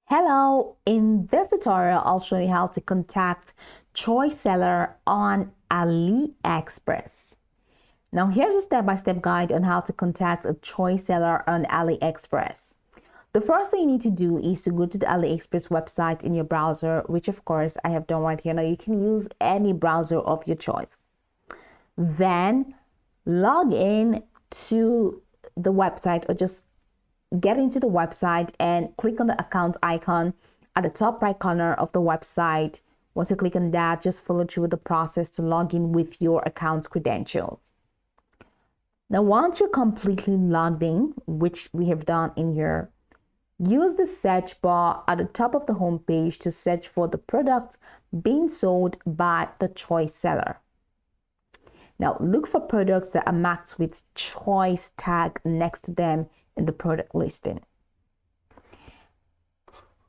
Hello, in this tutorial, I'll show you how to contact choice seller on AliExpress. Now, here's a step-by-step guide on how to contact a choice seller on AliExpress. The first thing you need to do is to go to the AliExpress website in your browser, which of course I have done right here. Now, you can use any browser of your choice. Then log in to the website, or just get into the website and click on the account icon at the top right corner of the website. Once you click on that, just follow through the process to log in with your account credentials. Now, once you're completely logged in, which we have done in here, use the search bar at the top of the home page to search for the product being sold by the choice seller. Now, look for products that are marked with choice tag next to them in the product listing.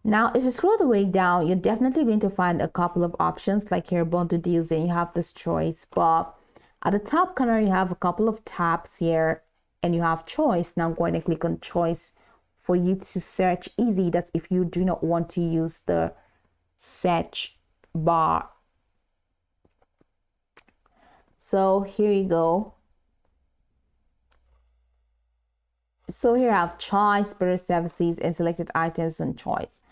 Now, if you scroll the way down, you're definitely going to find a couple of options like here, bundle deals, and you have this choice. But at the top corner, you have a couple of tabs here and you have choice. Now go ahead and click on choice for you to search easy. That's if you do not want to use the search bar. So here you go. So here I have choice, product services, and selected items on choice.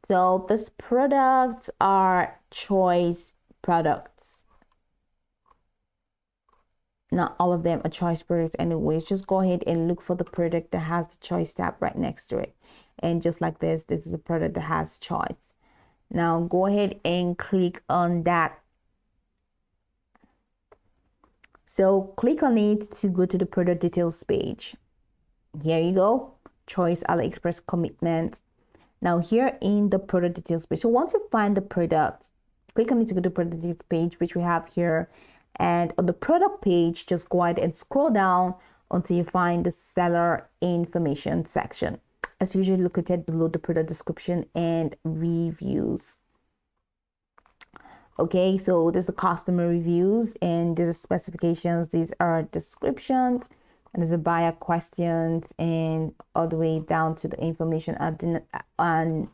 So these products are choice products. Not all of them are choice products anyways. Just go ahead and look for the product that has the choice tab right next to it. And just like this is a product that has choice. Now go ahead and click on that. So click on it to go to the product details page. Here you go, choice AliExpress commitment. Now here in the product details page, so once you find the product, click on it to go to the product details page, which we have here. And on the product page, just go ahead and scroll down until you find the seller information section. As usually located below the product description and reviews. Okay, so there's the customer reviews and there's the specifications. These are descriptions. And there's a buyer questions and all the way down to the information on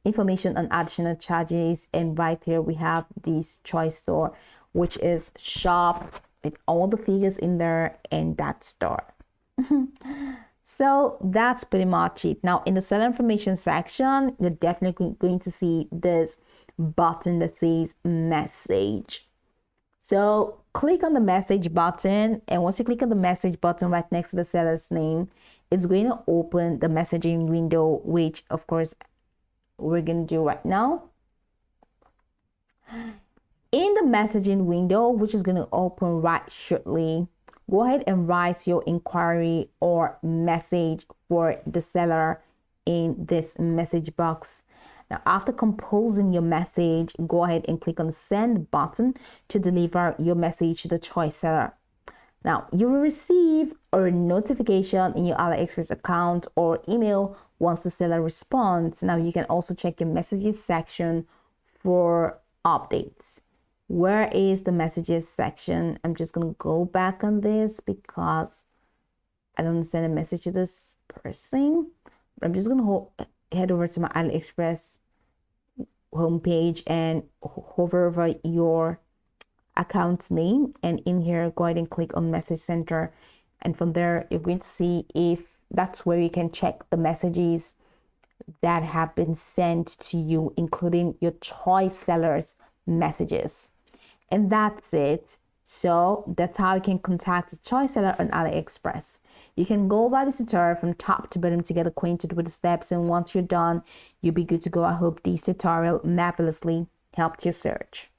additional charges. And right here we have this choice store, which is shop with all the figures in there and that store. So that's pretty much it. Now in the seller information section, you're definitely going to see this button that says message. So click on the message button, and once you click on the message button right next to the seller's name, it's going to open the messaging window, which of course we're going to do right now. In the messaging window, which is going to open right shortly, go ahead and write your inquiry or message for the seller in this message box. Now, after composing your message, go ahead and click on the send button to deliver your message to the choice seller. Now, you will receive a notification in your AliExpress account or email once the seller responds. Now, you can also check your messages section for updates. Where is the messages section? I'm just going to go back on this because I don't send a message to this person. But I'm just going to head over to my AliExpress homepage and hover over your account name, and in here go ahead and click on message center, and from there you're going to see if that's where you can check the messages that have been sent to you, including your choice sellers messages. And that's it. So that's how you can contact a choice seller on AliExpress. You can go over this tutorial from top to bottom to get acquainted with the steps, and once you're done, you'll be good to go. I hope this tutorial marvelously helped your search.